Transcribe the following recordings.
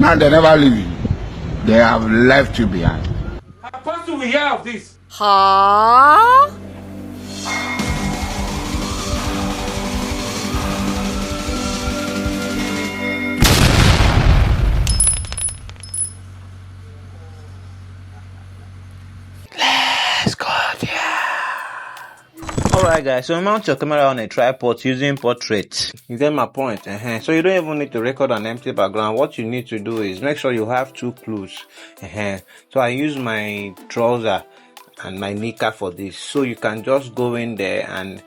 Now they never leave you. They have left you behind. How possible we hear of this? Huh? Alright guys, so mount your camera on a tripod using portrait. You get my point? So you don't even need to record an empty background. What you need to do is make sure you have two clues. So I use my trouser and my knicker for this. So you can just go in there and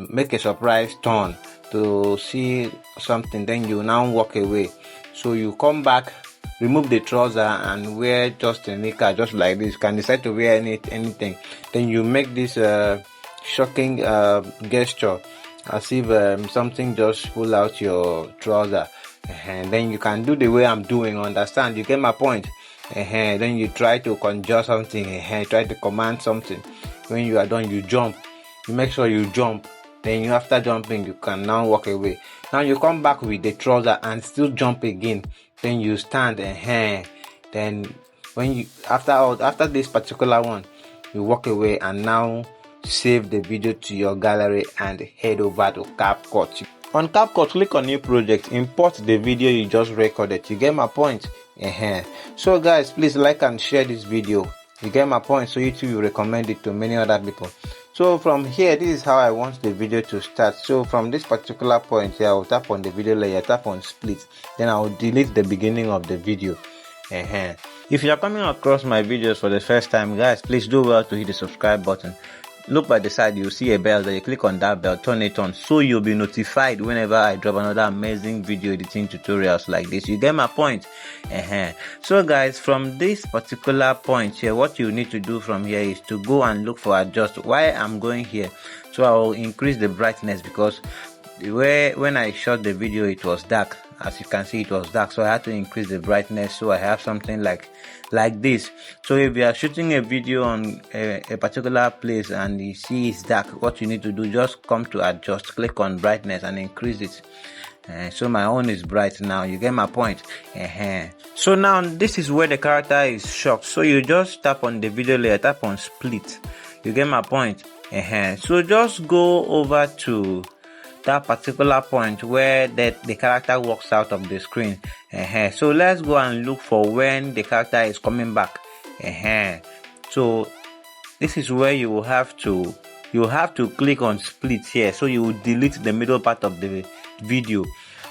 make a surprise turn to see something. Then you now walk away. So you come back, remove the trouser and wear just a knicker, just like this. You can decide to wear anything. Then you make this shocking gesture as if something just pull out your trouser, and then you can do the way I'm doing. Understand? You get my point? Then you try to conjure something, try to command something. When you are done, you jump. You make sure you jump. Then after jumping, you can now walk away. Now you come back with the trouser and still jump again. Then you stand, then when you after this particular one, you walk away and now save the video to your gallery and head over to Capcut. On Capcut, click on new project, import the video you just recorded. You get my point? So guys, please like and share this video. You get my point? So YouTube will recommend it to many other people. So from here, this is how I want the video to start. So from this particular point here, I will tap on the video layer, tap on split, then I will delete the beginning of the video. If you are coming across my videos for the first time, guys, please do well to hit the subscribe button. Look by the side, you'll see a bell there. You click on that bell, turn it on, so you'll be notified whenever I drop another amazing video editing tutorials like this. You get my point? So guys, from this particular point here, what you need to do from here is to go and look for adjust. Why I'm going here? So I will increase the brightness, because when I shot the video it was dark. As you can see, it was dark, so I had to increase the brightness, so I have something like this. So if you are shooting a video on a particular place and you see it's dark, what you need to do, just come to adjust, click on brightness and increase it. So my own is bright now. You get my point? So now this is where the character is shocked, so you just tap on the video layer, tap on split. You get my point? So just go over to that particular point where the character walks out of the screen. So let's go and look for when the character is coming back. So this is where you will have to click on split here, so you will delete the middle part of the video.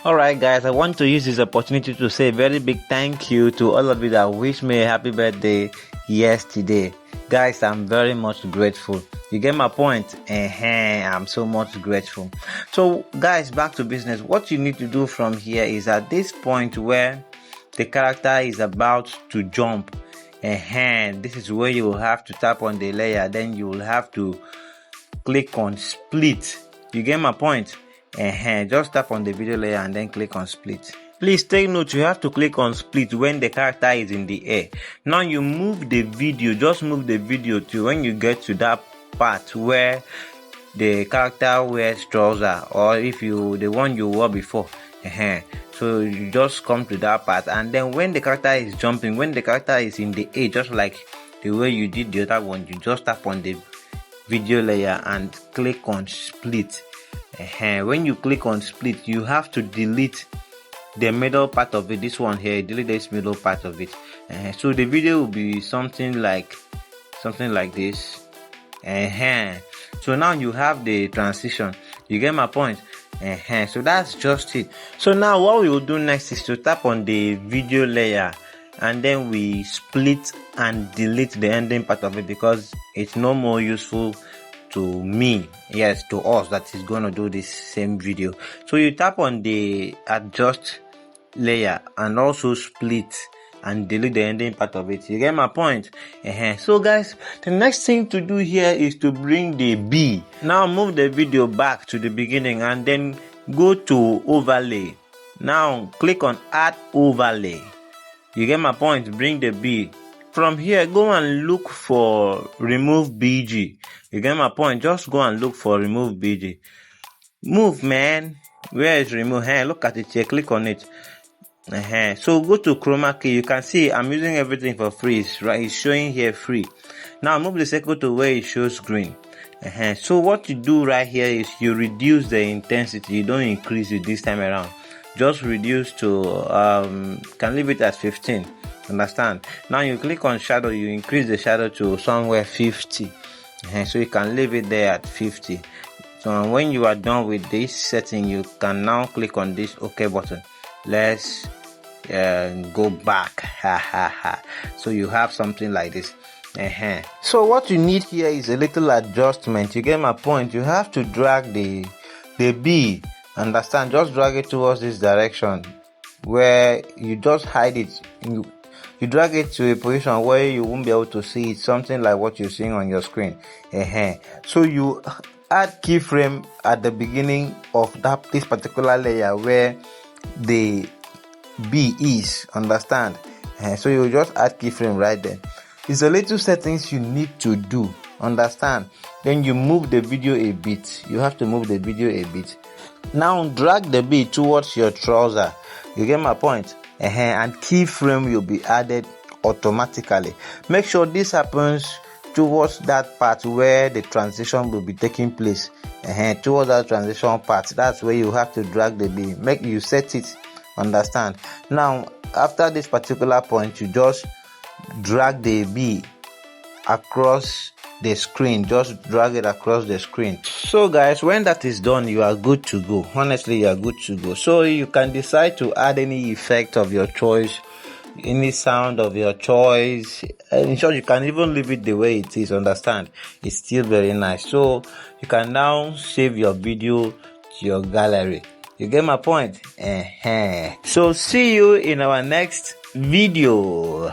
Alright guys, I want to use this opportunity to say a very big thank you to all of you that wished me a happy birthday yesterday. Guys, I'm very much grateful. You get my point? I'm so much grateful. So guys, back to business. What you need to do from here is, at this point where the character is about to jump, this is where you will have to tap on the layer, then you will have to click on split. You get my point? Just tap on the video layer and then click on split. Please take note, you have to click on split when the character is in the air. Now you move the video, just move the video to when you get to that part where the character wears trouser, or if the one you wore before. So you just come to that part, and then when the character is jumping, when the character is in the air, just like the way you did the other one, you just tap on the video layer and click on split. When you click on split, you have to delete the middle part of it. This one here, delete this middle part of it. So the video will be something like this. So now you have the transition. You get my point? So that's just it. So now what we will do next is to tap on the video layer, and then we split and delete the ending part of it, because it's no more useful to me, yes, to us that is going to do this same video. So you tap on the adjust layer and also split and delete the ending part of it. You get my point? So guys, the next thing to do here is to bring the B. Now move the video back to the beginning and then go to overlay. Now click on add overlay. You get my point? Bring the B. From here, go and look for remove BG. You get my point? Just go and look for remove BG. Move, man. Where is remove? Look at it here. Click on it. So go to chroma key. You can see I'm using everything for free. It's showing here free. Now move the circle to where it shows green. So what you do right here is you reduce the intensity. You don't increase it this time around. Just reduce to can leave it at 15. Understand? Now you click on shadow. You increase the shadow to somewhere 50. So you can leave it there at 50. So when you are done with this setting, you can now click on this OK button. Let's go back. So you have something like this. So what you need here is a little adjustment. You get my point? You have to drag the B. Understand? Just drag it towards this direction where you just hide it. You drag it to a position where you won't be able to see it, something like what you're seeing on your screen. So you add keyframe at the beginning of this particular layer where the B is. Understand? So you just add keyframe right there. It's a little settings you need to do. Understand? Then you move the video a bit. You have to move the video a bit. Now drag the B towards your trouser. You get my point? And keyframe will be added automatically. Make sure this happens towards that part where the transition will be taking place. Towards that transition part, that's where you have to drag the B. Make you set it. Understand? Now after this particular point, you just drag the B across the screen. Just drag it across the screen. So guys, when that is done, you are good to go. Honestly, you are good to go. So you can decide to add any effect of your choice, any sound of your choice. In short, you can even leave it the way it is. Understand? It's still very nice. So you can now save your video to your gallery. You get my point? So see you in our next video.